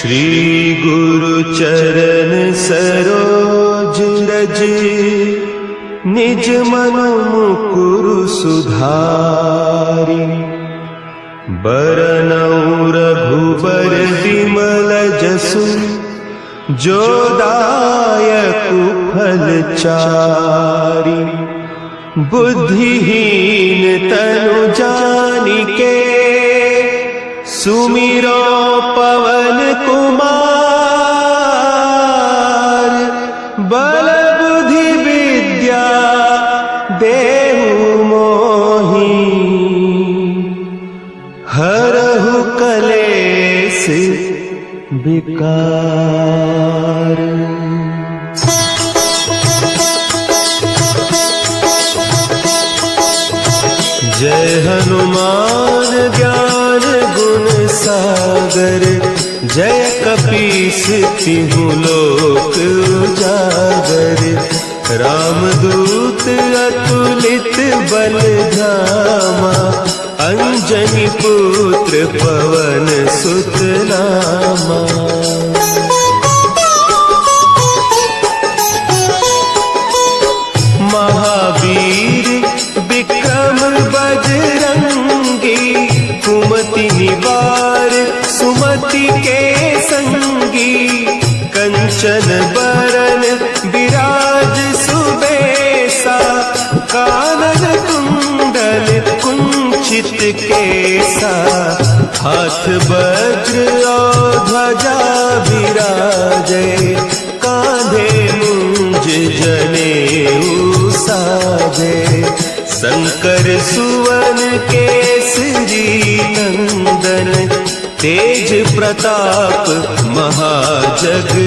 श्री गुरु चरण सरोज रज, निज मन मुकुरु सुधारि। बरनउँ रघुबर विमल जसु, जो दायकु फल चारि। बुद्धिहीन तनु जानिके, सुमिरो पवन कुमार। बल बुद्धि विद्या देहु मोहि, हरहु कलेस विकार। जय हनुमान ज्ञान गुण सागर, जय कपीस तिहु लोक उजागर। रामदूत अतुलित बल धामा, अंजनी पुत्र पवन सुत नामा। महावीर विक्रम बजरंगी, कुमति निवार सुमति के संगी। कंचन बरन विराज सुबेसा, कानन कुंडल कुंचित केसा। हाथ वज्र और ध्वजा विराजे, कांधे मुंज जनेऊ साजे। शंकर सुवन केसरी नंदन, तेज प्रताप महाजगवंदन।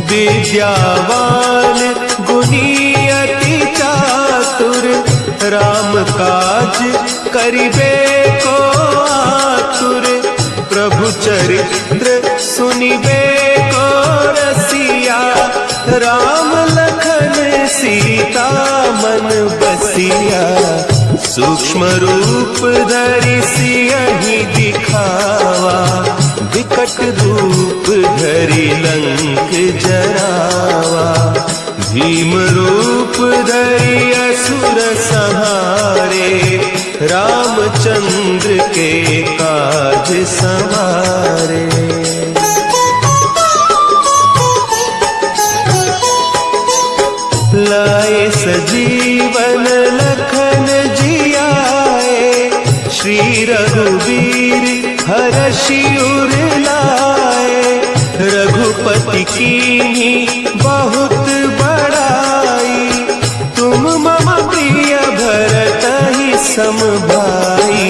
विद्यावान गुणी अति चातुर, राम काज करिबे को आतुर। प्रभु चरित्र सुनिबे को रसिया, राम लखन सीता मन बसिया। सूक्ष्म रूप धरि सियहि दिखावा, विकट रूप धरि लंक जरावा। भीम रूप धरि असुर संहारे, रामचंद्र के काज सवारे। लाए सजीवन लखन जियाए, श्री रघुवीर हरषि उर लाए। रघुपति कीन्ही बहुत बड़ाई, तुम मम प्रिय भरतहि सम भाई।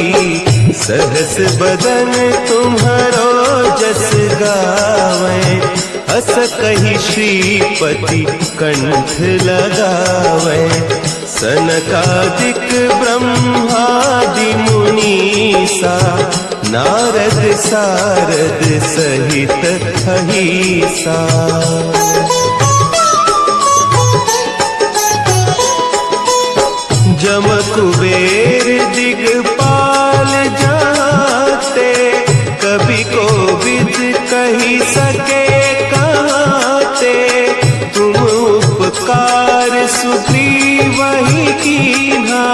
सहस बदन तुम्हरो जस गावें, अस कहि श्रीपति कंठ लगावें। सनकादिक ब्रह्मादि मुनीसा, नारद सारद सहित अहीसा। जम कुबेर दिगपाल जाते, कवि कोविद कहि सके कहते। तुम उपकार सुग्रीवहि कीन्हा,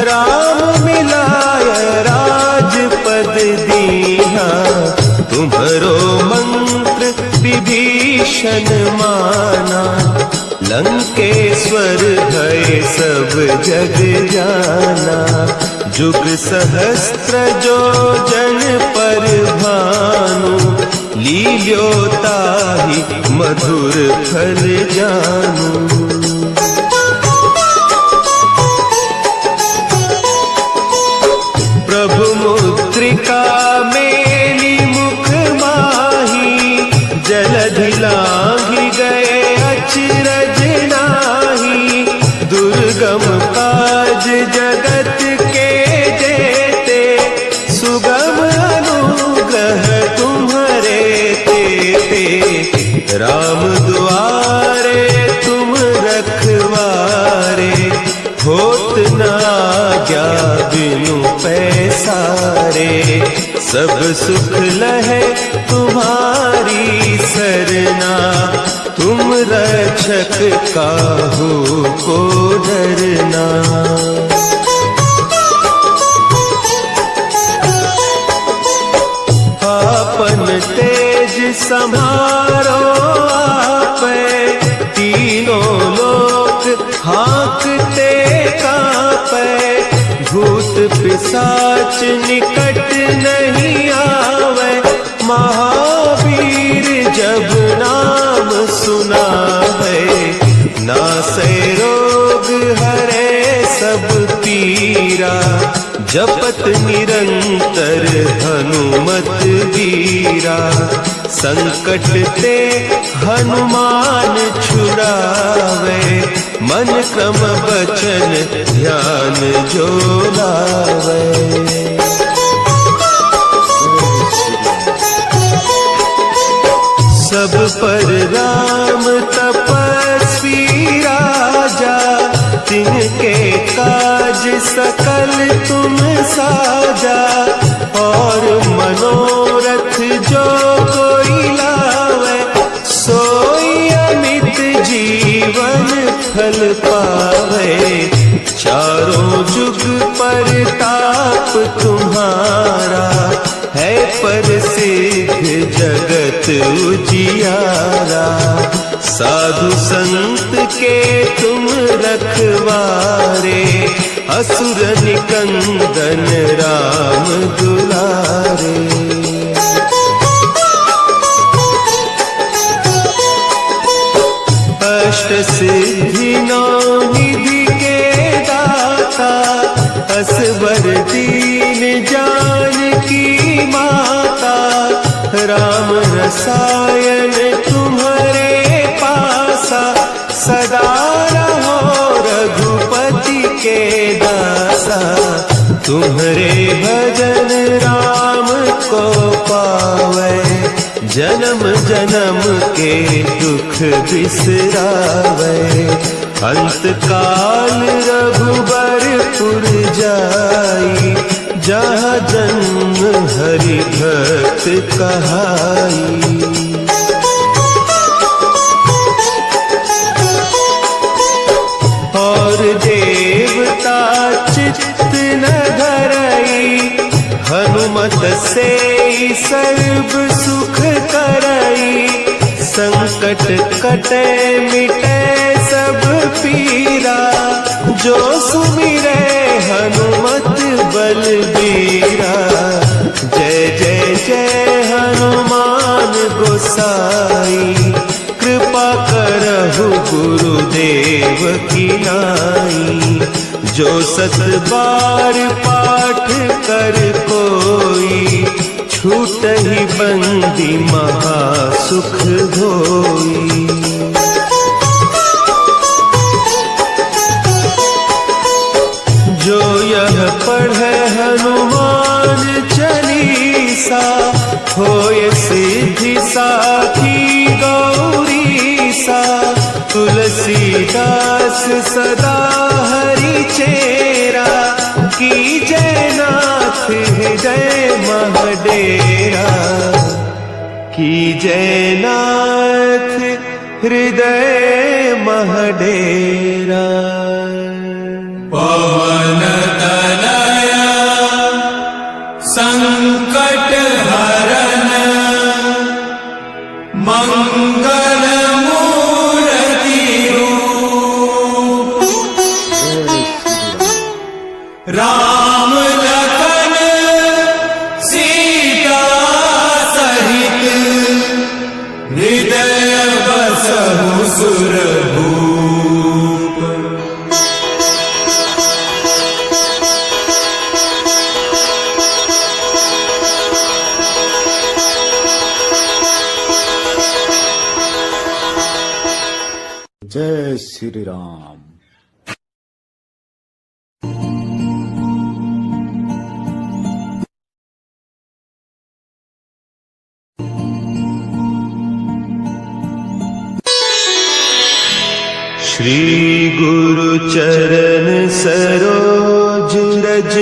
राम मिलाय राजपद दीन्हा। तुम्हरो मंत्र विभीषण माना, लंकेश्वर भय सब जग जाना। जुग सहस्त्र जो जन पर भानु, लील्योताहि मधुर फल जानू। प्रभु मुद्रिका मेली मुख माही, जलधि लांघि गए अचरज नाही। दुर्गम काज जगत के जेते, सुगम अनुग्रह तुम्हरे तेते। राम दुआरे तुम सब सुख लहे तुम्हारी सरना, तुम रक्षक काहू को डरना। आपन तेज संभारो आपे, तीनों लोक हाँकते कांपे। भूत पिशाच निकट नहीं आवे, महावीर जब नाम सुनावे। नासे रोग हरे सब पीरा, जपत निरंतर हनुमत वीरा। संकट ते हनुमान छुड़ावे, मन क्रम बचन ध्यान जो लावे। सब पर राम तपस्वी राजा, तिनके काज सकल तुम साजा। और मनोरथ जो कोई लावे, सोई अमित जीवन फल पावे। चारों जुग परताप तुम्हारा, है प्रसिद्ध जगत उजियारा। साधु संत के तुम रखवारे, असुर निकंदन राम दुलारे। अष्ट सिद्धि नौ निधि के दाता, असवर दीन जानकी माता। राम रसायन तुम्हारे पासा, सदा रहो रघुपति के दासा। तुम्हारे भजन राम को पावे, जन्म जन्म के दुख बिसरावे। अंत काल रघुबरपुर जाई, जहाँ जन्म हरि भक्त कहाई। और देवता चित्त न धरई, हनुमत से सर्व सुख करई। संकट कटे मिटे सब पीरा, जो सुमिरे हनुमत बलबीरा। जय जय जय हनुमान गोसाई, कृपा करहु गुरुदेव की नाई। जो सत बार पाठ कर कोई, छूटहि बंदी महासुख होई। जो यह पढ़े हनुमान चालीसा, होय सिद्धि साखी गौरीसा। तुलसीदास सदा हरि चेरा, कीजय नाथ हृदय महडेरा। कीजय नाथ हृदय महडेरा। पवन तनया संकट हरन, मंगल मूर्ति रूप। राम लखन सीता सहित, हृदय बसहु सुरभूप। जय श्री राम। श्री गुरु चरण सरोज रज,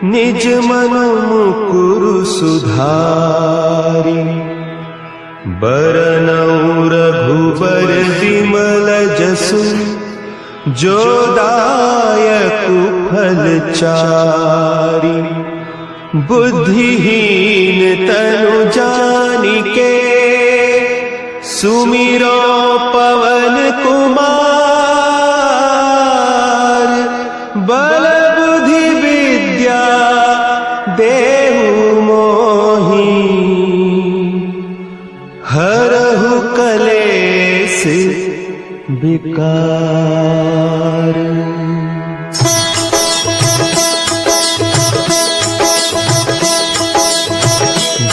निज मनु मुकुरु सुधारि बरनउँ रघुबर विमल जसु जो दायकु फल चारि बुद्धिहीन तनु जानिके सुमिरो पवन कुमार बल बुद्धि विद्या देहु मोहि हरहु कलेस विकार।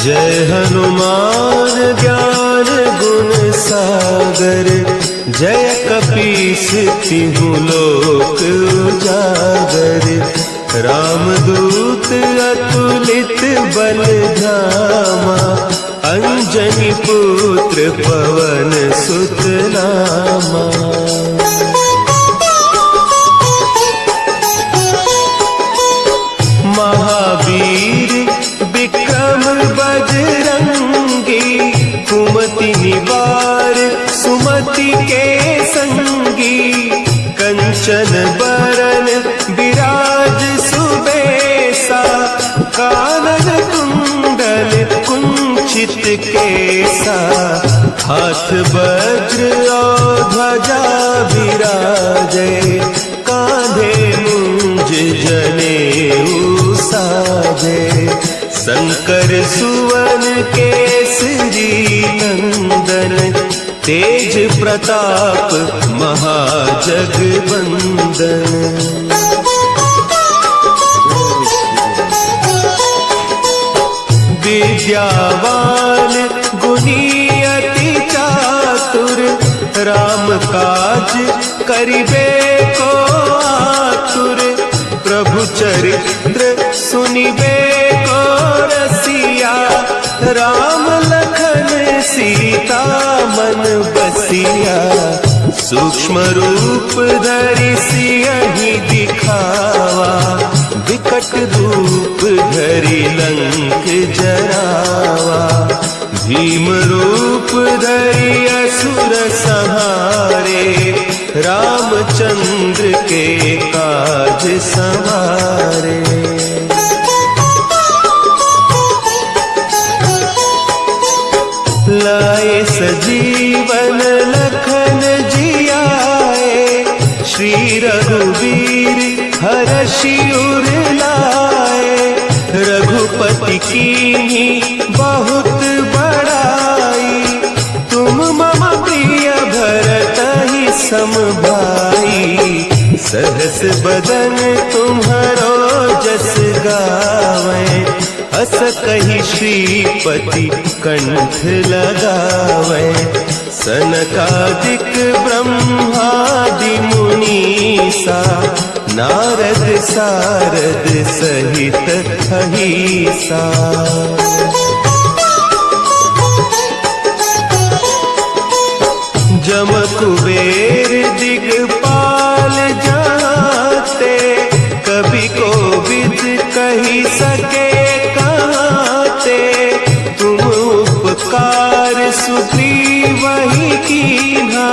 जय हनुमान ज्ञान गुण सागर जय कपीस तिहु लोक उजागर रामदूत अतुलित बल धामा अंजनी पुत्र पवन सुत नामा। महावीर विक्रम बजरंगी कुमति निवार सुमति के संगी कंचन बरन विराज सुबेसा कानन कुंडल कुंचित केसा हाथ वज्र और ध्वजा विराजे कांधे मुंज जनेऊ साजे शंकर सुवन केसरी नंदन तेज प्रताप महाजगवंदन। विद्यावान गुणी अति चातुर राम काज करिबे को आतुर प्रभु चरित्र सुनिबे को रसिया राम लखन सीता मन बसिया सूक्ष्म रूप धरि सियहि दिखावा विकट रूप धरि लंक जरावा भीम रूप धरि असुर संहारे रामचंद्र के काज संवारे। लाए सजीवन लखन जियाए श्री रघुवीर हरषि उर लाए रघुपति कीन्ही बहुत बड़ाई तुम मम प्रिय भरतहि सम भाई सहस बदन तुम्हरो जस गावें अस कहि श्रीपति कंठ लगावें सनकादिक ब्रह्मादि मुनीसा नारद सारद सहित अहीसा। जम कुबेर दिगपाल जाते कभी कोविद कही सके कहते तुम उपकार सुग्रीव ही कीन्हा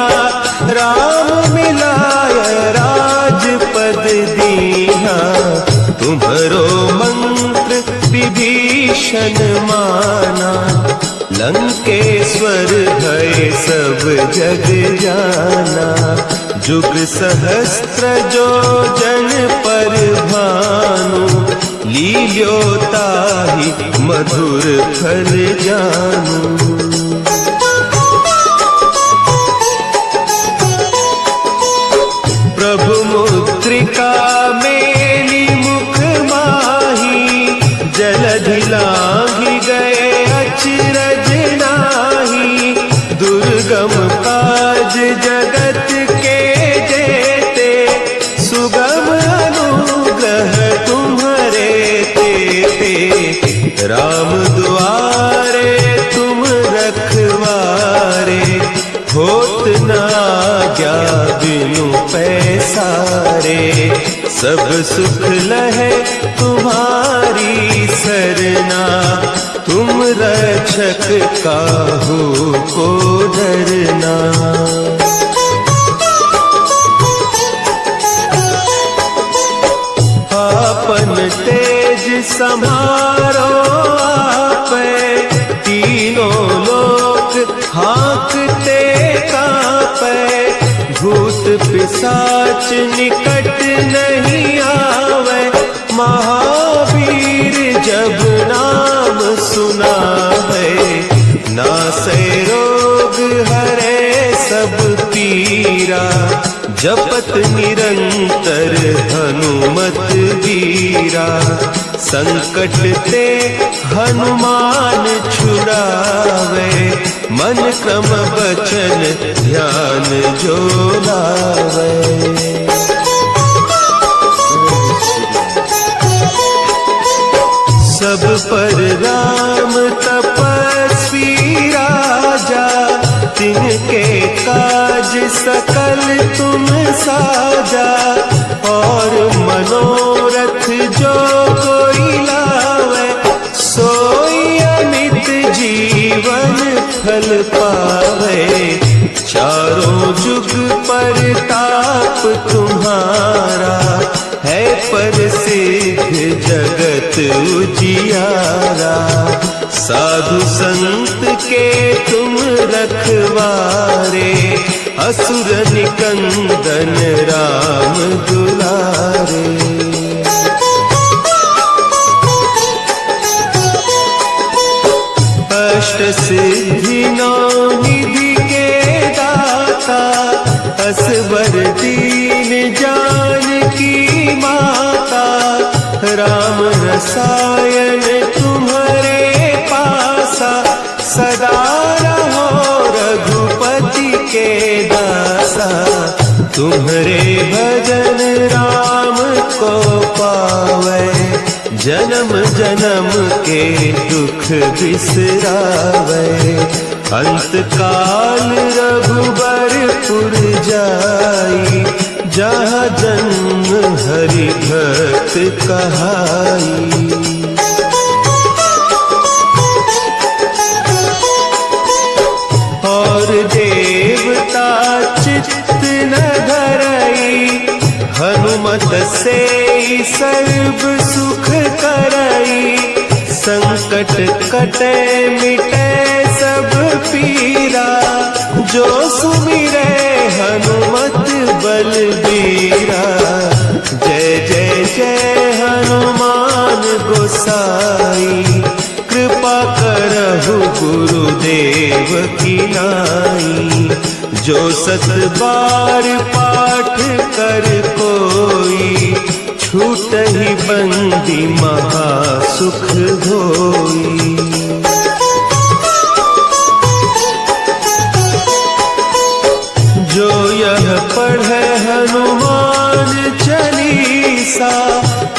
राम मिलाय राजपद दीन्हा तुम्हरो मंत्र विभीषण माना लंकेश्वर भय सब जग जाना जुग सहस्त्र जो जन पर भानु लील्योताहि मधुर फल जानू। प्रभु मुद्रिका मेली मुख माही जलधि लांघि गए अचरज नाही दुर्गम काज जगत के जेते सुगम अनुग्रह तुम्हारे तेते राम दुआरे तुम रखवारे होत न आज्ञा बिनु पैसारे सब सुख लहे तुम्हारे काहू को डरना। आपन तेज समारो आपे, तीनों लोक हाँकते कांपे। भूत पिशाच निकट नहीं आवे, महावीर जब नाम सुनावे। नासे रोग हरे सब पीरा, जपत निरंतर हनुमत वीरा। संकट ते हनुमान छुड़ावे, मन क्रम बचन ध्यान जो लावे। सब पर राम तपस्वी राजा, तिनके काज सकल तुम साजा। और मनोरथ जो कोई लावे, सोई अमित जीवन फल पावे। चारों जुग परताप तुम्हारा, है प्रसिद्ध जगत उजियारा। साधु संत के तुम रखवारे, असुर निकंदन राम दुलारे। अष्ट सिद्धि नौ निधि के दाता, असवर दीन जानकी माता। राम रसायन तुम्हारे पासा, सदा रहो रघुपति के दासा। तुम्हारे भजन राम को पावे, जन्म जन्म के दुख बिसरावे। अंत काल रघुबरपुर जाई, जहाँ जन्म हरि भक्त कहाई। और देवता चित्त न धरई, हनुमत से सर्व सुख करई। संकट कटे मिटे सब पीरा, जो सुमिरे हनुमत बलबीरा। जय जय जय हनुमान गोसाई, कृपा करहु गुरुदेव की नाई। जो सत बार पाठ कर कोई, छूटहि बंदी महासुख होई। जो यह पढ़े हनुमान चालीसा,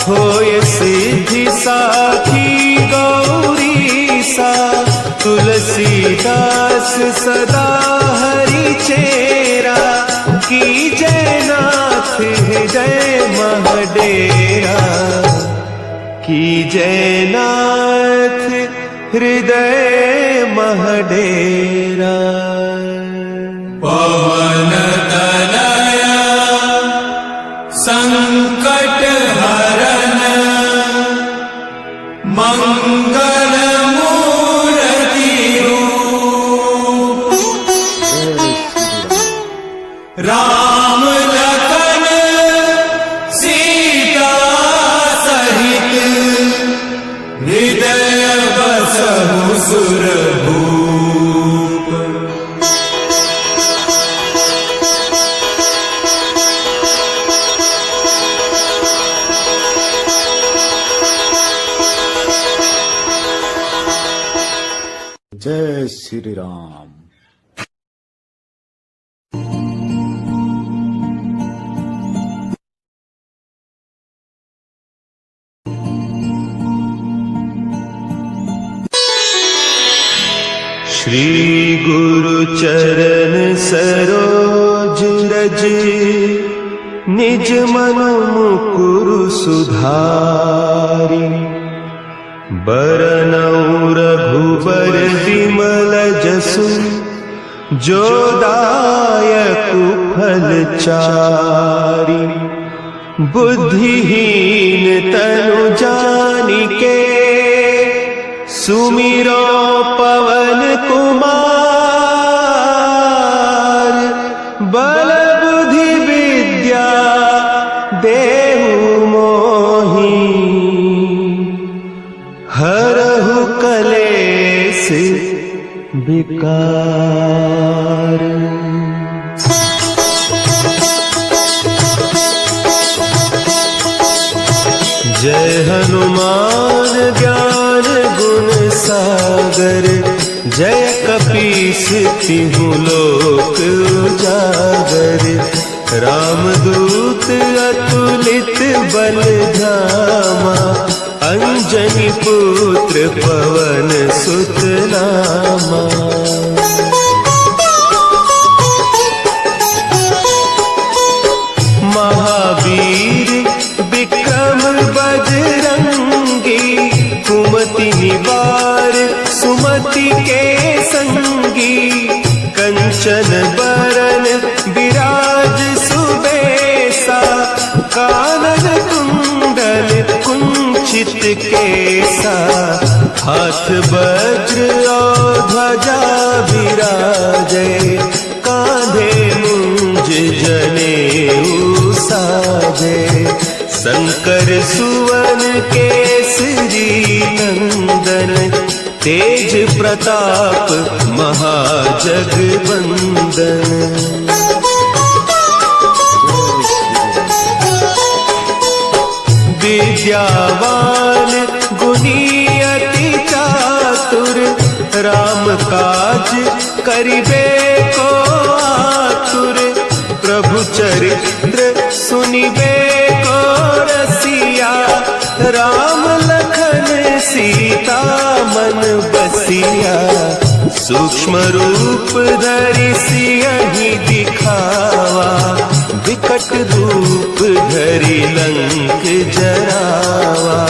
होय सिद्धि साखी गौरीसा। तुलसीदास सदा हरि चेरा, की जय नाथ हृदय महडेरा। की जय नाथ हृदय महडेरा। पवन तनया संकट हरन, मंगल मूर्ति रूप। राम लखन सीता सहित, हृदय बसहु सुरभूप। जय श्री राम। श्री गुरु चरण सरोज रज, निज मन मुकुरु सुधारि। बरनउँ रघुबर विमल जसु, जो दायक फल चारि। बुद्धिहीन तनु जानिके, सुमिरो पवन कुमार। बल बुद्धि विद्या देहु मोहि, हरहु कलेस विकार। जय हनुमान ज्ञान गुण सागर, जय कपीस तिहु लोक उजागर। रामदूत अतुलित बल धामा, अंजनी पुत्र पवन सुत नामा। महावीर विक्रम बजरंगी, कुमति निवार सुमति के संगी। कंचन बरन विराज सुबेसा, कानन कुंडल कुंचित केसा। हाथ वज्र और ध्वजा विराजे, कांधे मुंज जनेऊ साजे। शंकर सुवन केसरी नंदन, तेज प्रताप महाजगवंदन। विद्यावान गुणी अति चातुर, राम काज करिबे को आतुर। प्रभु चरित्र सुनिबे को रसिया, राम लखन सीता मन बसिया। सूक्ष्म रूप धरि सियहि दिखावा, विकट रूप धरि लंक जरावा।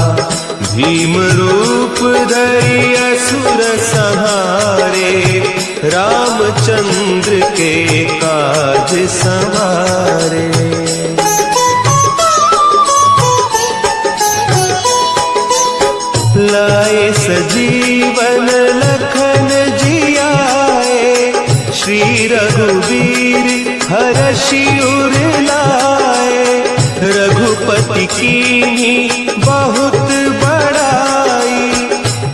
भीम रूप धरि असुर संहारे, रामचंद्र के काज संवारे। लाए सजीवन लखन जियाए, श्री रघुवीर हरषि उर लाए। रघुपति कीन्ही बहुत बड़ाई,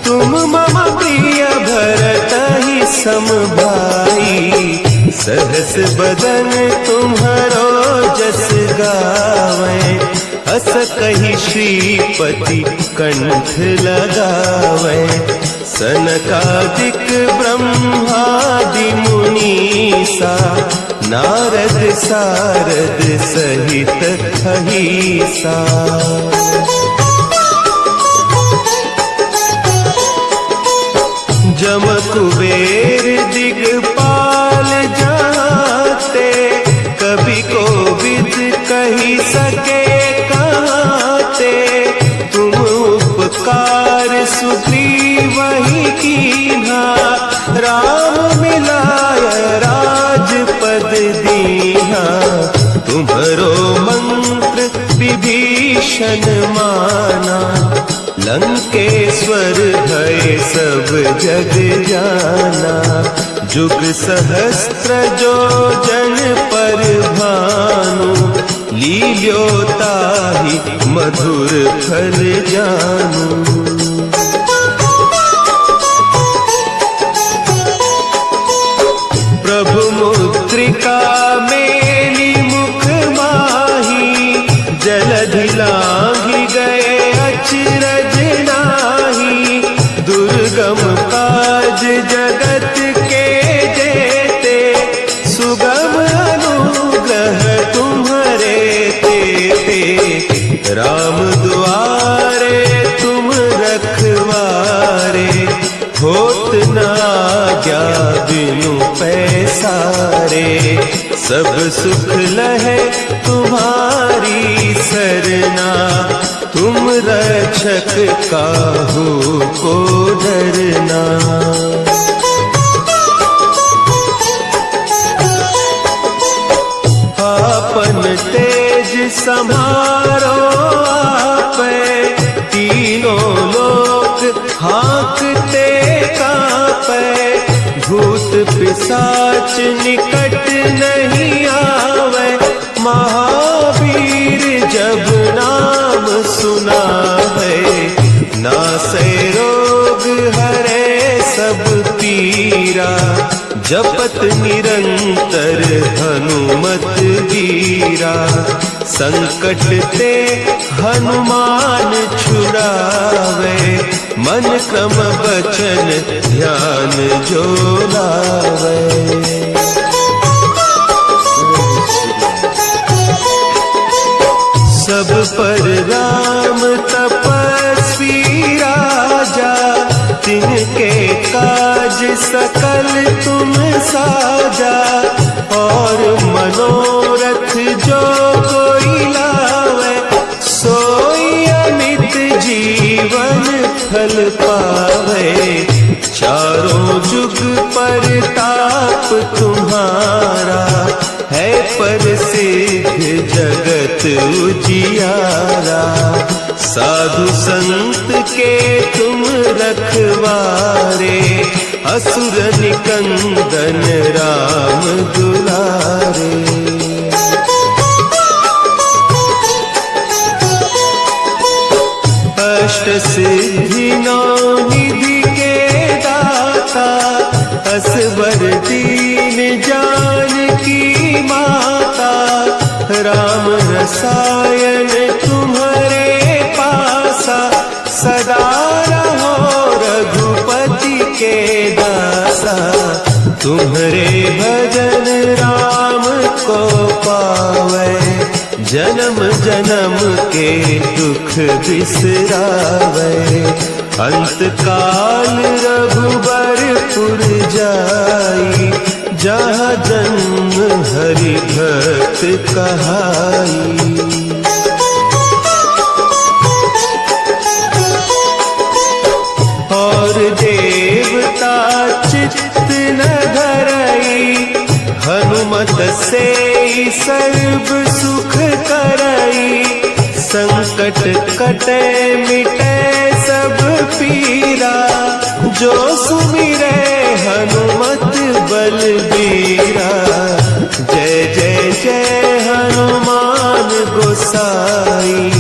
तुम मम प्रिय भरतहि सम भाई। सहस बदन तुम्हरो जस गावें, अस कहि श्रीपति कंठ लगावें। सनकादिक ब्रह्मादि मुनीसा, नारद सारद सहित अहीसा। जम कुबेर दिगपाल जाते, कवि कोविद कही सके कहते। तुम उपकार सुग्रीवहि कीन्हा, राम मिलाय राजपद दीन्हा। तुम्हरो मंत्र विभीषण माना, लंकेश्वर भय सब जग जाना। जुग सहस्त्र जो जन पर भानु, लील्योताहि मधुर फल जानू। प्रभु मुद्रिका मेली मुख माही, जलधि लांघि गए अचरज नाही। दुर्गम काज जगत के जेते, सुगम अनुग्रह तुम्हरे तेते। राम दुआरे तुम रखवारे, होत न आज्ञा बिनु पैसारे। सब सुख लहे तुम्हारी सरना, तुम रक्षक काहू को डरना। आपन तेज समारो आपे, तीनों लोक हाँकते कांपे। भूत पिशाच निकट नहीं आवे, महावीर जब नाम सुना है। नासे रोग हरे सब पीरा, जपत निरंतर हनुमत वीरा। संकट ते हनुमान छुड़ावे, मन क्रम बचन ध्यान जो लावे। सब पर राम तपस्वी राजा, तिनके काज सकल तुम साजा। और मनोरथ जो कोई लावे, सोई अमित जीवन फल पावे। चारों जुग परताप तुम्हारा, है प्रसिद्ध जगत उजियारा। साधु संत के तुम रखवारे, असुर निकंदन राम दुलारे। अष्ट सिद्धि नौ निधि के दाता, असवर दीन जानकी माता। राम रसायन तुम्हारे पासा, सदा रहो रघुपति के दासा। तुम्हारे भजन राम को पावे, जन्म जन्म के दुख बिसरावे। अंत काल रघुबरपुर जाई, जहाँ जन्म हरि भक्त कहाई। और देवता चित्त न धरई, हनुमत से सर्व सुख करई। संकट कटे मिटे सब पीरा, जो सुमिरे हनुमत बलबीरा। जय जय जय हनुमान गोसाई,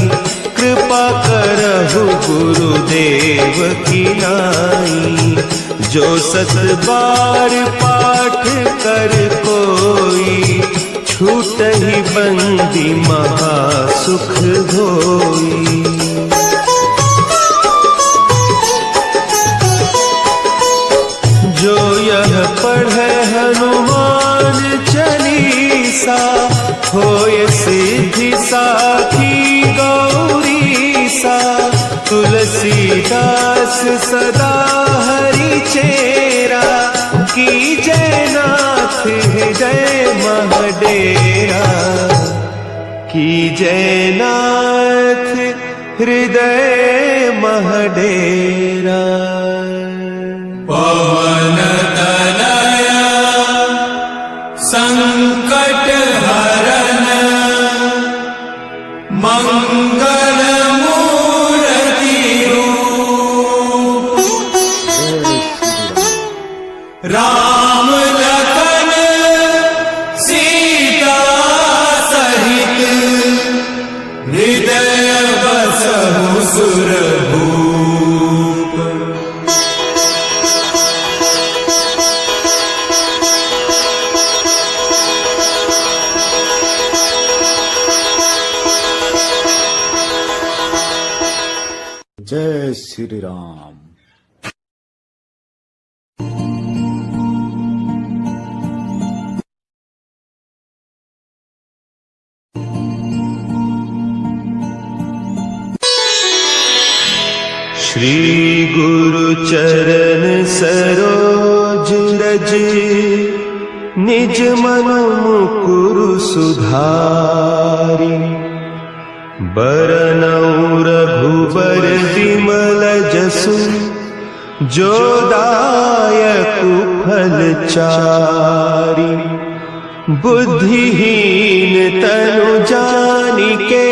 कृपा करहु गुरुदेव की नाई। जो सत बार पाठ कर कोई, छूट ही बंदी महा सुख होई। जो यह पढ़े हनुमान चालीसा, होय सिद्धि साखी गौरीसा। तुलसीदास सदा हरि चेरा, की जयनाथ हृदय महडेरा। की जयनाथ हृदय महडेरा। पवन तनया संकट हरन, मंगल मूर्ति रूप। राम लखन सीता सहित, हृदय बसहु सुरभूप। जय श्री राम। श्री गुरु चरण सरोज रज, निज मनु मुकुरु सुधारि। बरनउँ रघुबर विमल जसु, जो दायक फल चारि। बुद्धिहीन तनु जानिके,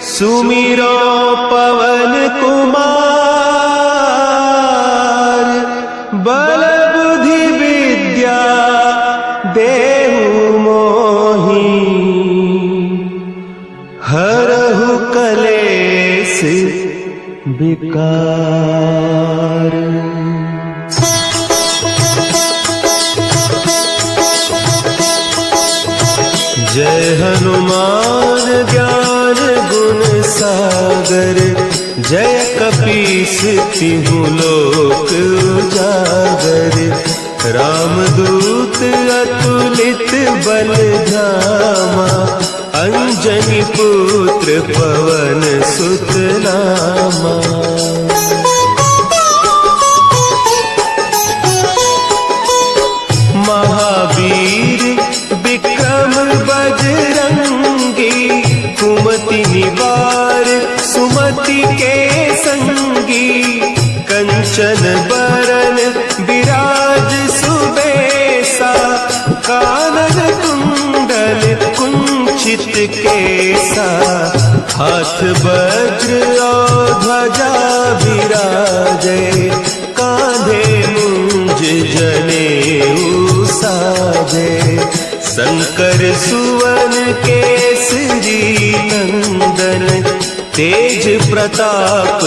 सुमिरो पवन कुमार। बल बुद्धि विद्या देहु मोहि, हरहु कलेस विकार। जय हनुमान ज्ञान गुण सागर, जय कपीस तिहु लोक उजागर। रामदूत अतुलित बल धामा, अंजनी पुत्र पवन सुत नामा। महावीर विक्रम बजरंगी, कुमति निवार सुमति के संगी। कंचन बरन विराज सुबेसा, कानन कुंडल कुंचित केसा। हाथ वज्र और ध्वजा विराजे, कांधे मुंज जनेऊ साजे। शंकर सुवन केसरी नंदन, तेज प्रताप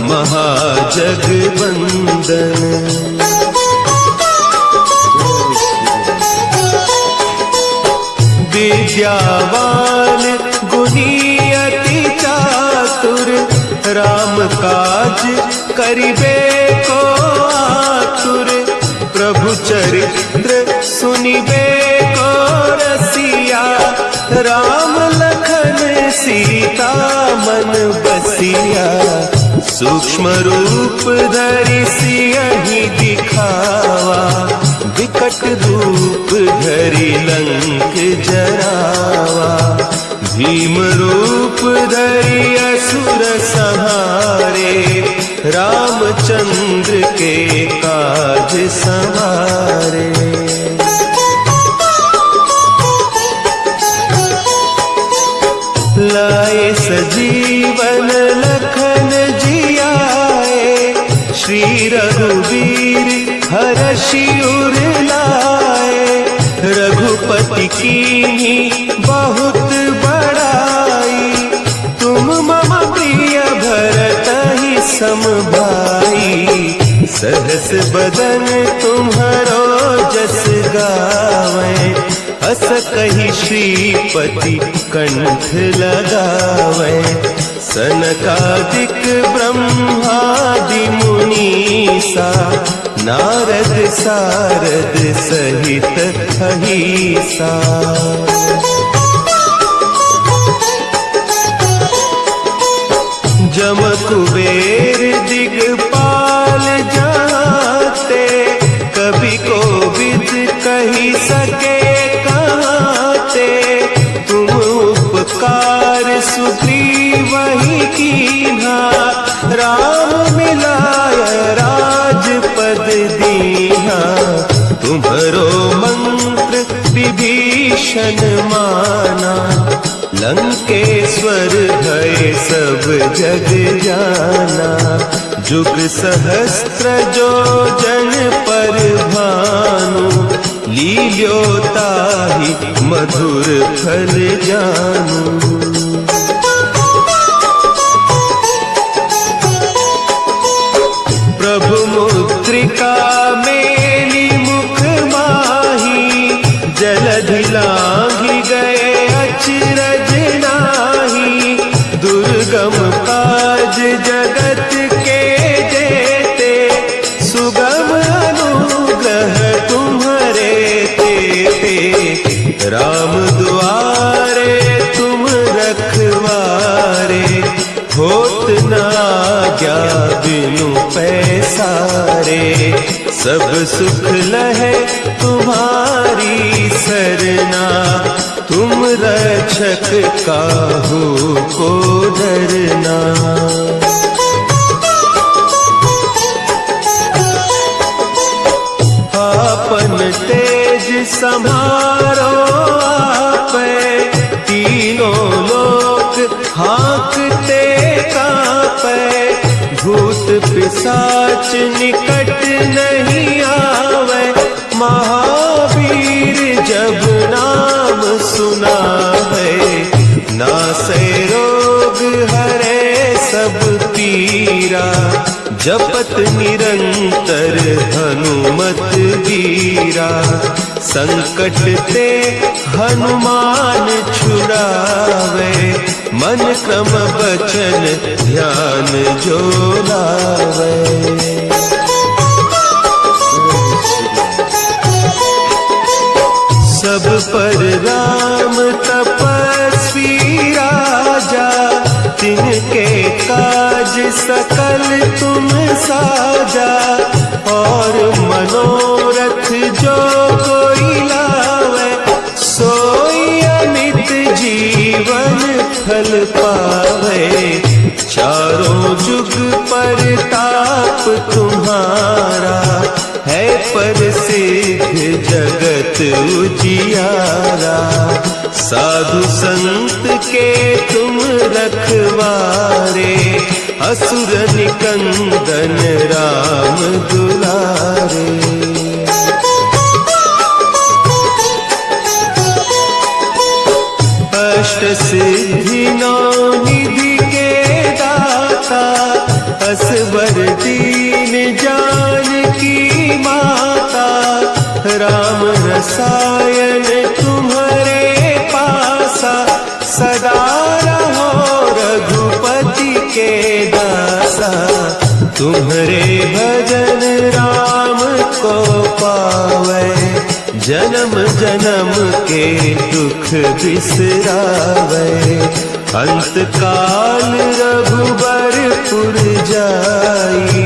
महाजगवंदन। विद्यावान गुणी अति चातुर, राम काज करिबे को आतुर। प्रभु चरित्र सुनिबे को रसिया, राम लखन सीता मन बसिया। सूक्ष्म रूप धरि सियहि दिखावा, विकट रूप धरि लंक जरावा। भीम रूप धरि असुर संहारे, रामचंद्र के काज संवारे। लाए सजीवन लखन जियाए, श्री रघुवीर हरषि उर लाए। रघुपति कीन्ही बहुत बड़ाई, तुम मम प्रिय भरतहि सम भाई। सहस बदन तुम्हरो जस गावें, अस कहि श्रीपति कंठ लगावें। सनकादिक ब्रह्मादि मुनीसा, नारद सारद सहित अहीसा। जम कुबेर दिगपाल जाते, कभी कोविद कही सके कहते। तुम उपकार सुग्रीवहि कीन्हा, राम मिलाय राजपद दीन्हा। तुम्हरो मंत्र विभीषण माना, लंकेश्वर भय सब जग जाना। जुग सहस्त्र जो जन पर भानु, लील्यो ताहि मधुर फल जानू। प्रभु मुद्रिका मेली मुख माही, जलधि लांघि गए अचरज नाही। दुर्गम काज जगत के जेते, सुगम अनुग्रह तुम्हरे तेते। राम दुआरे तुम रखवारे, होत न आज्ञा बिनु पैसारे। सब सुख लहे तुम्हारी सरना, तुम रक्षक काहू को डरना। आपन तेज समारो आपे, तीनों लोक हाँकते कांपे। भूत पिशाच निकट नहीं आवे, महावीर जब नाम सुनावे। नासे रोग हरे सब पीरा, जपत निरंतर हनुमत वीरा। संकट ते हनुमान छुड़ावे, मन क्रम वचन ध्यान जो लावे। सब पर राम तपस्वी राजा, तिनके काज सकल तुम साजा। और मनोरथ जो कोई लावे, सोई अमित जीवन फल पावे। चारों जुग परताप तुम्हारा, है प्रसिद्ध जगत उजियारा। साधु संत के तुम रखवारे, असुर निकंदन राम दुलारे। अष्ट सिद्धि नौ निधि के दाता, असवर दीन जानकी माता। राम रसायन तुम्हारे पासा, सदा रहो रघुपति के दासा। तुम्हारे भजन राम को पावे, जन्म जन्म के दुख बिसरावे। अंत काल रघुबरपुर जाई,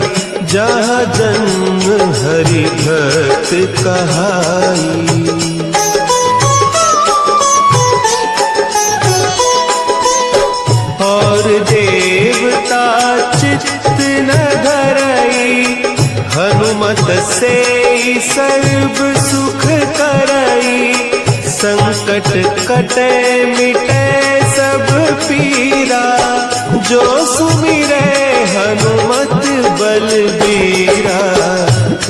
जहाँ जन्म हरि भक्त कहाई। और देवता चित्त न धरई, हनुमत से सर्व सुख करई। संकट कटे मिटे सब पीरा, जो सुमिरे हनुमत बलबीरा।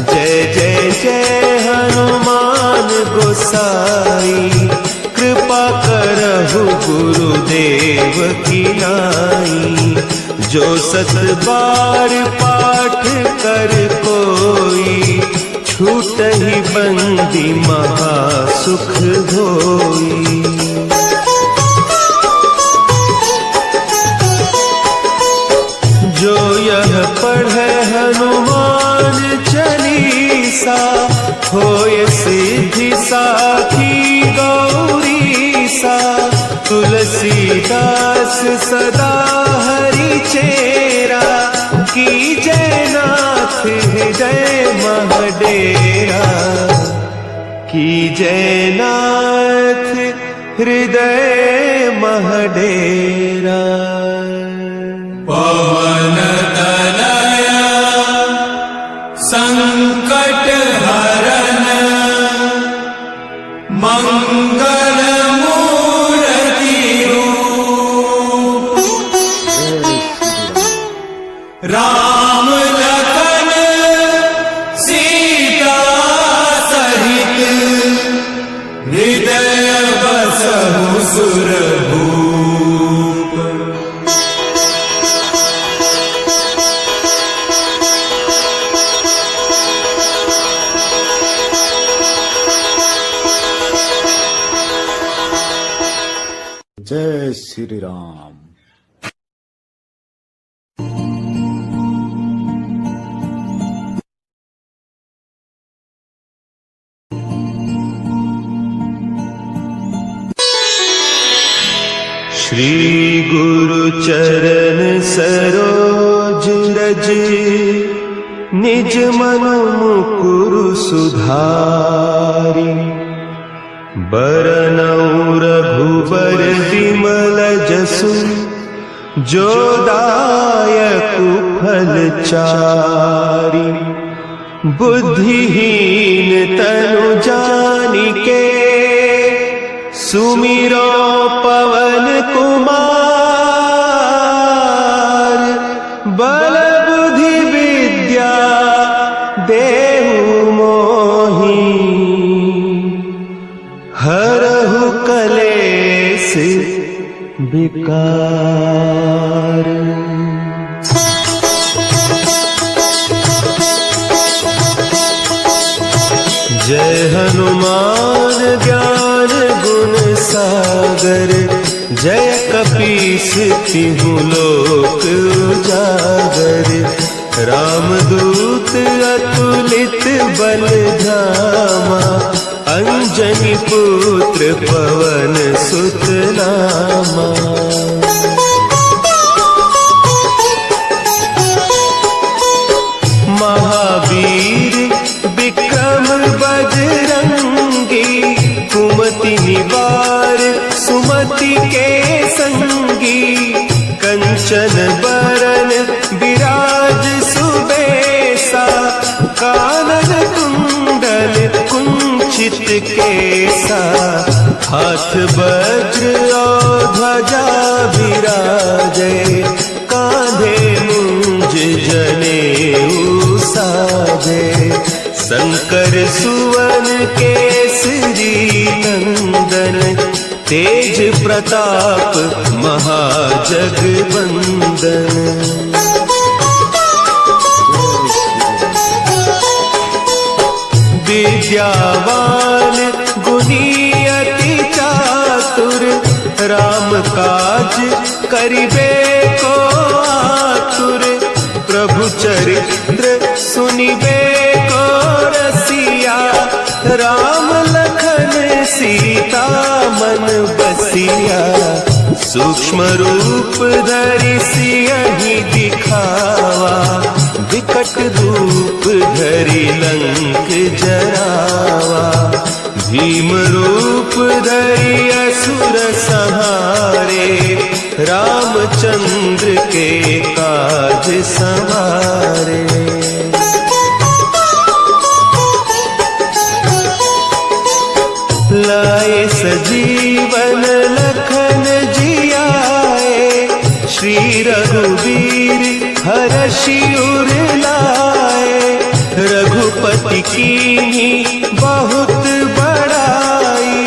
जय जय जय हनुमान गोसाई, कृपा करहु गुरुदेव की नाई। जो सत बार पाठ कर कोई, छूट ही बंदी महा सुख होई। जो यह पढ़े हनुमान चालीसा, होय सिद्धि साखी गौरीसा। तुलसीदास सदा हरि चेरा, की जयनाथ हृदय महडेरा। की जयनाथ हृदय महडेरा। पवन तनया संकट हरन, मंगल मूर्ति रूप। राम लखन सीता सहित, हृदय बसहु सुरभूप। जय श्री राम। श्री गुरु चरण सरोज रज, निज मनु मुकुरु सुधारि। बरनउँ रघुबर विमल जसु, जो दायक फल चारि। बुद्धिहीन तनु जानिके, सुमिरो पवन कुमार। बल बुद्धि विद्या देहु मोहि, हरहु कलेस विकार। जय हनुमान ज्ञान गुण सागर, जय कपीस तिहु लोक उजागर। रामदूत अतुलित बल धामा, अंजनी पुत्र पवन सुत नामा। महावीर विक्रम बजरंगी, कुमति निवार सुमति के संगी। कंचन बरन विराज सुबेसा, कानन कुंडल कुंचित केसा। हाथ वज्र और ध्वजा विराजे, कांधे मुंज जनेऊ साजे। शंकर सुवन केसरी नंदन, तेज प्रताप महाजगवंदन। विद्यावान गुणी अति चातुर, राम काज करिबे को आतुर। प्रभु चरित्र सुनिबे को रसिया, राम लखन सीता मन बसिया। सूक्ष्म रूप धरि सियहि दिखावा, विकट रूप धरि लंक जरावा। भीम रूप धरि असुर संहारे, रामचंद्र के काज संवारे। लाए सजीवन लखन जियाए, श्री रघुवीर हरषि उर लाए। रघुपति कीन्ही बहुत बड़ाई,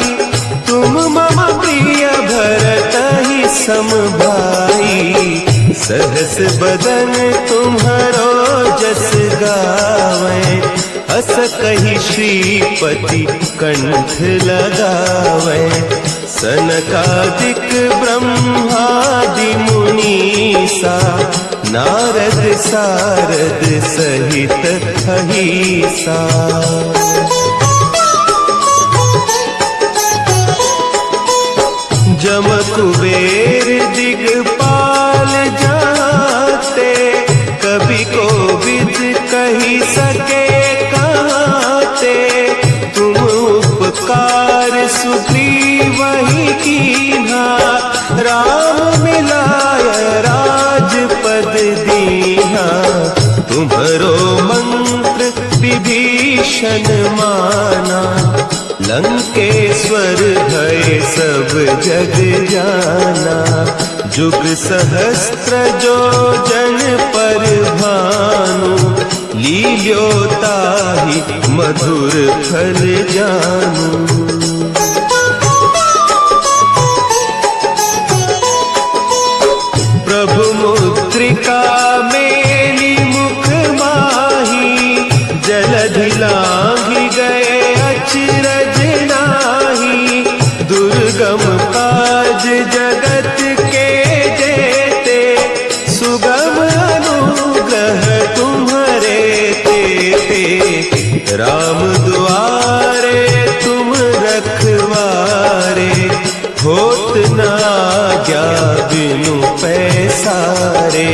तुम मम प्रिय भरतहि सम भाई। सहस बदन तुम्हरो जस गावें, अस कहि श्रीपति कंठ लगावें। सनकादिक ब्रह्मादि मुनीसा, नारद सारद सहित अहीसा। जम कुबेर दिगपाल जाते, कवि कोविद कहि सके कहते। तुम उपकार सुग्रीवहि कीन्हा, राम मिलाय राजपद दीन्हा। तुम्हरो मंत्र विभीषण माना, लंकेश्वर भय सब जग जाना। जुग सहस्त्र जो जन पर भानु, लील्यो ताहि मधुर फल जानू। प्रभु मुद्रिका मेली मुख माही, जलधि लांघि गए अचरज नाही। दुर्गम काज जगत के जेते, सुगम अनुग्रह तुम्हरे तेते। राम दुआरे तुम रखवारे, होत न आज्ञा बिनु पैसारे।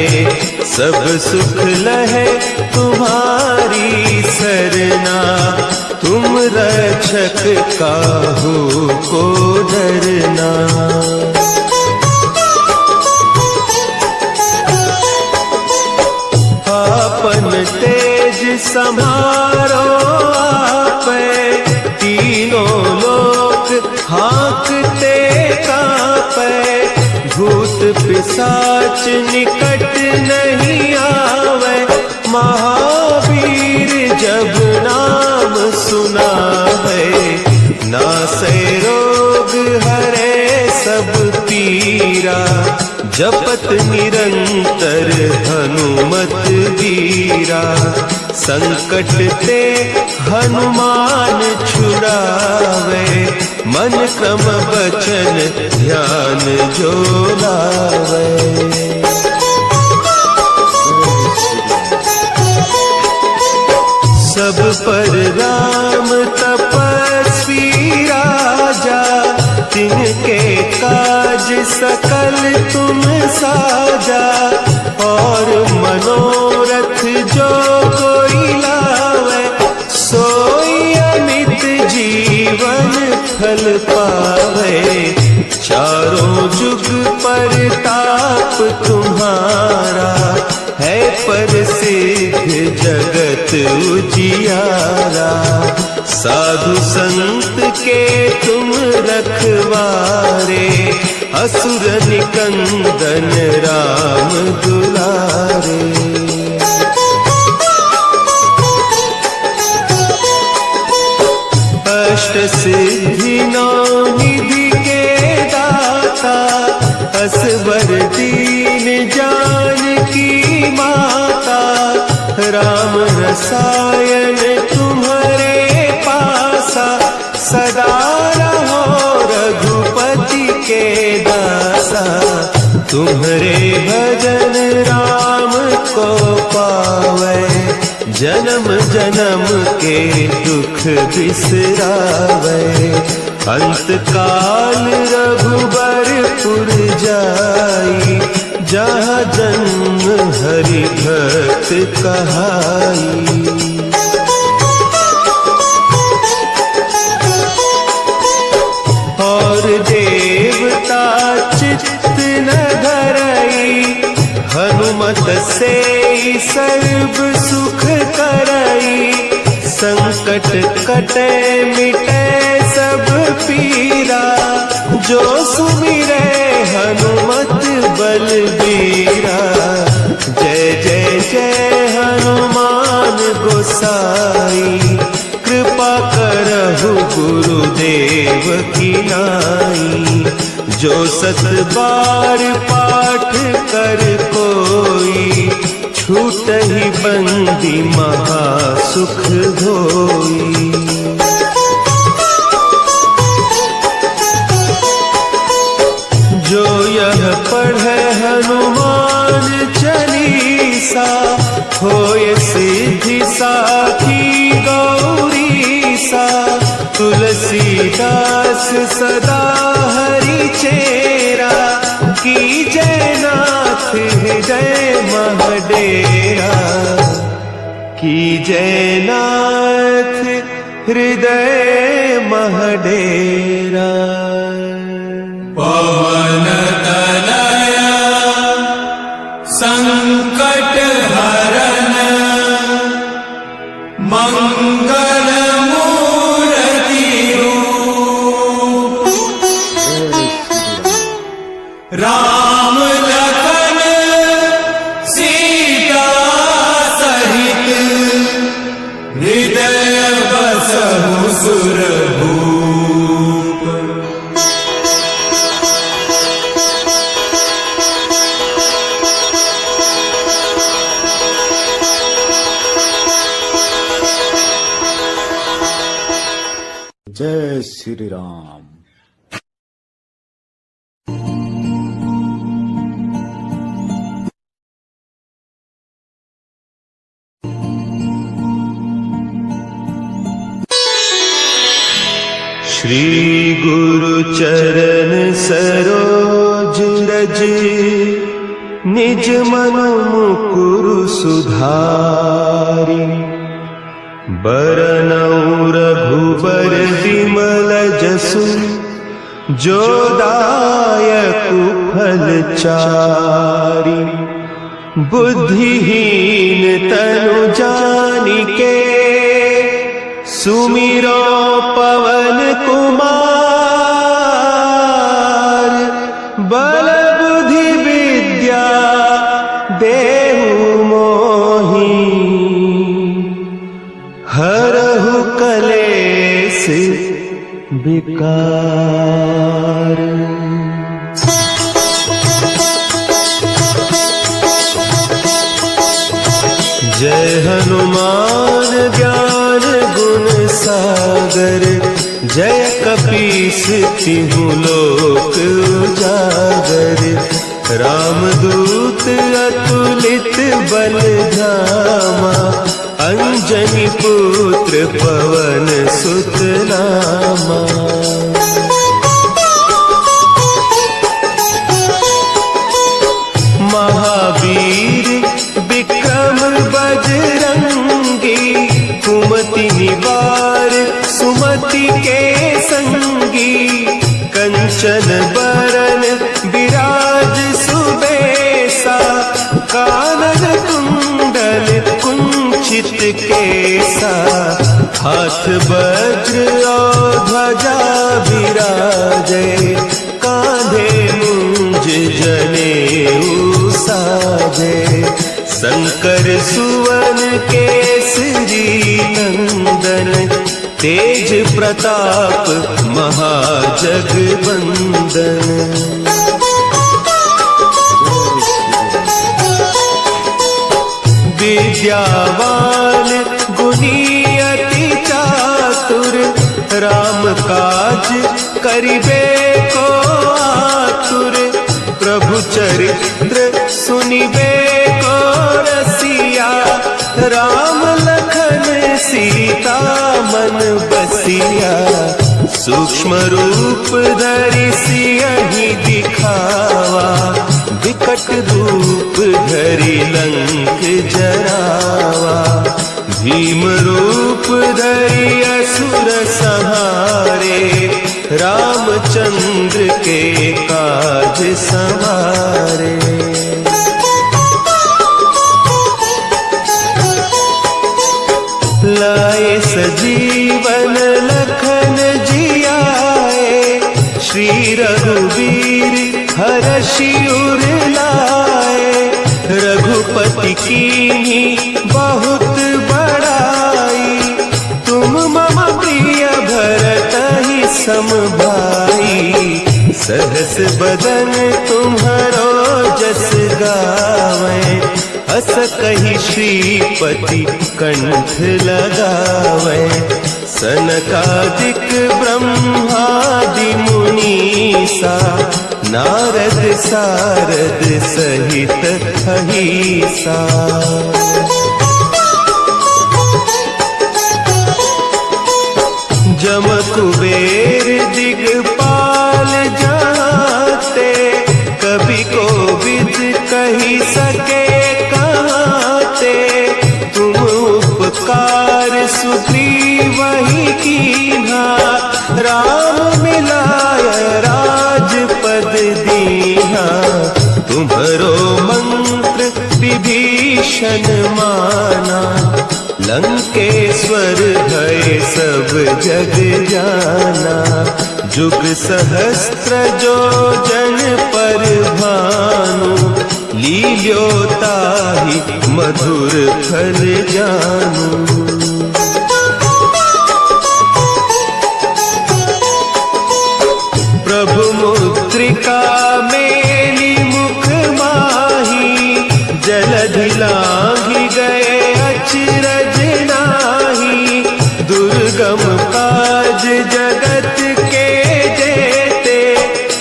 सब सुख लहे तुम्हारी सरना, तुम रक्षक काहू को डरना। आपन तेज समारो आपे, तीनों लोक हाँकते कांपे। भूत पिशाच निकट नहीं आवे, महावीर जब नाम सुनावे। नासै रोग हरे सब पीरा, जपत निरंतर हनुमत वीरा। संकट ते हनुमान छुड़ावे, मन क्रम वचन ध्यान जो लावे। सब पर राम तपस्वी राजा, तिनके काज सकल तुम साजा। और मनोरथ जो कोई लावे, सोई अमित जीवन फल पावे। चारों जुग परताप तुम्हारा, है प्रसिद्ध जगत उजियारा। साधु संत के तुम रखवारे, असुर निकंदन राम दुलारे। अष्ट सिद्धि नौ निधि के दाता, असवर दीन जानकी माता। राम रसायन तुम्हारे पासा, सदा रहो रघुपति के दासा। तुम्हारे भजन राम को पावे, जन्म जन्म के दुख बिसरावे। अंत काल रघुबरपुर जाई, जहाँ जन्म हरि भक्त कहाई। और देवता चित्त न धरई, हनुमत से सर्व सुख करई। संकट कटे मिटे सब पीरा, जो सुमिरे हनुमत बलबीरा। जय जय जय हनुमान गोसाई, कृपा करहु गुरुदेव की नाई। जो सत बार पाठ कर कोई, छूटहि बंदी महा सुख होई। जो यह पढ़े हनुमान चालीसा, होय सिद्धि साखी गौरीसा। तुलसीदास सदा हरि चेरा, की जय नाथ हृदय महडेरा। की जय नाथ हृदय महडेरा। पवन तनया संकट हरन, मंगल मूर्ति रूप। राम लखन सीता सहित, हृदय बसहु सुरभूप। जय श्री राम। श्री गुरु चरण सरोज रज, निज मन मुकुरु सुधारि। बरनउँ रघुबर विमल जसु, जो दायकु फल चारि। बुद्धिहीन तनु जानिके, सुमिरो पवन कुमार। बल बुद्धि विद्या देहु मोहि, हरहु कलेस विकार। जय हनुमान ज्ञान गुण सागर, जय कपीस तिहु लोक उजागर। रामदूत अतुलित बल धामा, अंजनी पुत्र पवन सुत नामा। महावीर विक्रम बजरंगी, कुमति निवार सुमति के संगी। कंचन बरन विराज सुबेसा, कानन कुंडल कुंचित केसा। हाथ वज्र और ध्वजा विराजे, कांधे मुंज जनेऊ साजे। शंकर सुवन केसरी नंदन, तेज प्रताप महाजगवंदन। विद्यावान गुणी अति चातुर, राम काज करिबे को आतुर। प्रभु चरित्र सुनिबे को रसिया, राम लखन सीता मन बसिया। सूक्ष्म रूप धरि सियहि दिखावा, विकट रूप धरि लंक जरावा। भीम रूप धरि असुर संहारे, रामचंद्र के काज सवारे। लाए सजीवन लखन जियाए, श्री रघुवीर हरषि उर लाए। रघुपति कीन्ही बहुत बड़ाई, तुम मम प्रिय भरतहि सम भाई। सहस बदन तुम्हरो जस गावें, अस कहि श्रीपति कंठ लगावें। सनकादिक ब्रह्मादि मुनीसा, नारद सारद सहित अहीसा। जम कुबेर दिगपाल जाते, कवि कोविद कहि सके कहते। तुम उपकार सुग्रीवहि कीन्हा, राम मिलाय राजपद दीन्हा। तुम्हरो मंत्र विभीषण माना, लंकेश्वर भय सब जग जाना। जुग सहस्त्र जो जन पर भानु, लील्यो ताहि मधुर फल जानू। प्रभु मुद्रिका मेली मुख माही, जलधि लांघि गए अचरज नाही। दुर्गम काज जगत के जेते,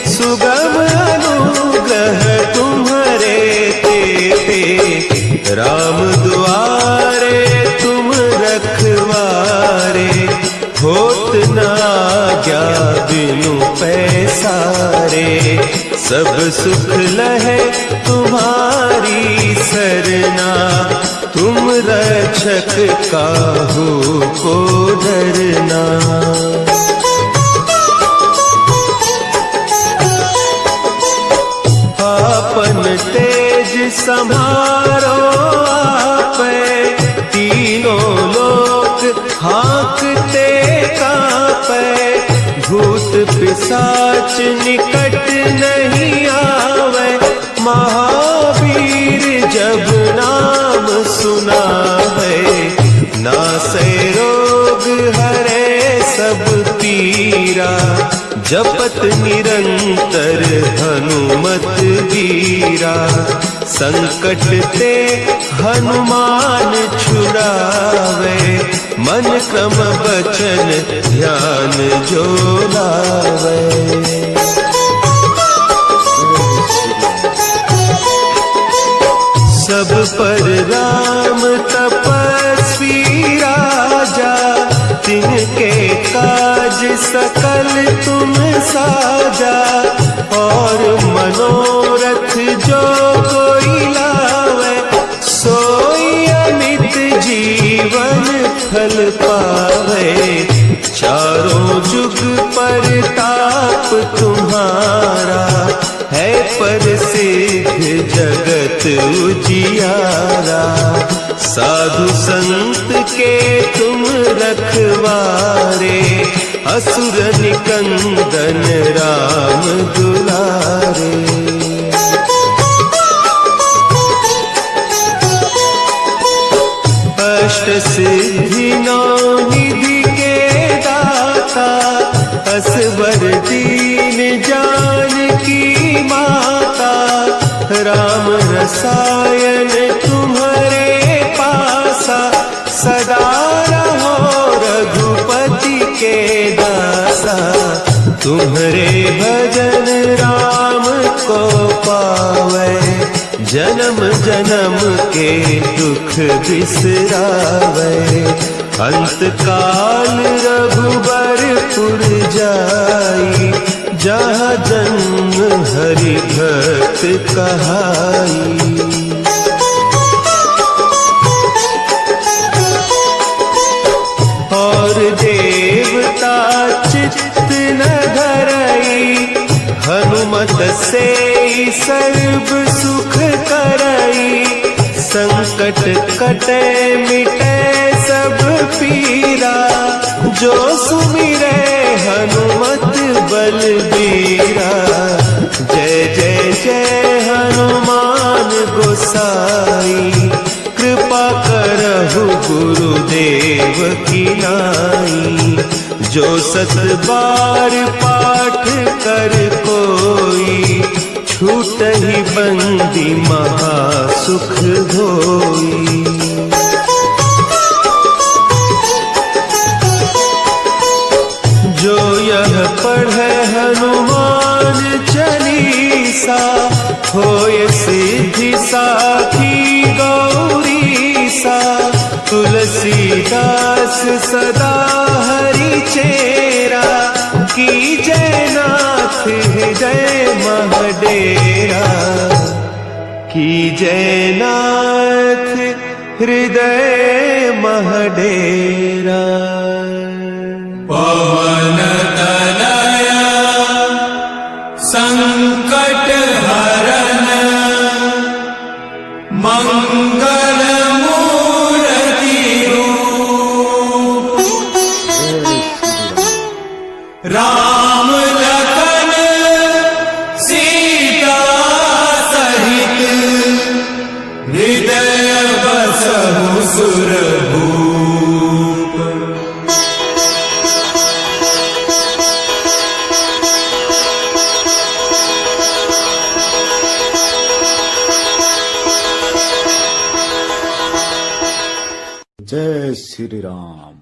सुगम अनुग्रह तुम्हरे तेते। राम दुआरे तुम रखवारे, होत न आज्ञा बिनु पैसारे। सब सुख लहे तुम्हारी सरना, तुम रक्षा रक्षक काहू को डरना। आपन तेज संभारो आपे, तीनों लोक हाँकते कांपे। भूत पिशाच निकट नहीं आवे, महावीर जब नाम सुनावे। नासे रोग हरे सब पीरा, जपत निरंतर हनुमत वीरा। संकट ते हनुमान छुड़ावे, मन क्रम बचन ध्यान जो लावे। सब पर राम तपस्वी राजा, तिनके काज सकल तुम साजा। और मनोरथ जो कोई लावे, सोई अमित जीवन फल पावे। चारों जुग परताप तुम्हारा, है प्रसिद्ध जगत उजियारा। साधु संत के तुम रखवारे, असुर निकंदन राम दुलारे। अष्ट सिद्धि नौ निधि के दाता, असवर दीन जानकी माता। राम रसायन तुम्हारे पासा, सदा रहो रघुपति के दासा। तुम्हारे भजन राम को पावे, जन्म जन्म के दुख बिसरावे। अंत काल रघुबरपुर जाई, जहाँ जन्म हरि भक्त कहाई। और देवता चित्त न धरई, हनुमत से सर्व सुख करई। संकट कटे मिटे सब पीरा, जो सुमिरे हनुमत बलबीरा। जय जय जय हनुमान गोसाई, कृपा करहु गुरुदेव की नाई। जो सत बार पाठ कर कोई, छूटहि बंदी महासुख होई। जो यह पढ़े हनुमान चालीसा, होय सिद्धि साखी गौरीसा। तुलसीदास सदा हरि चेरा, की जयनाथ हृदय महडेरा। की जयनाथ हृदय महडेरा। पवन तनया संकट हरन, मंगल मूर्ति रूप। राम लखन सीता सहित, हृदय बसहु सुरभूप। जय श्री राम।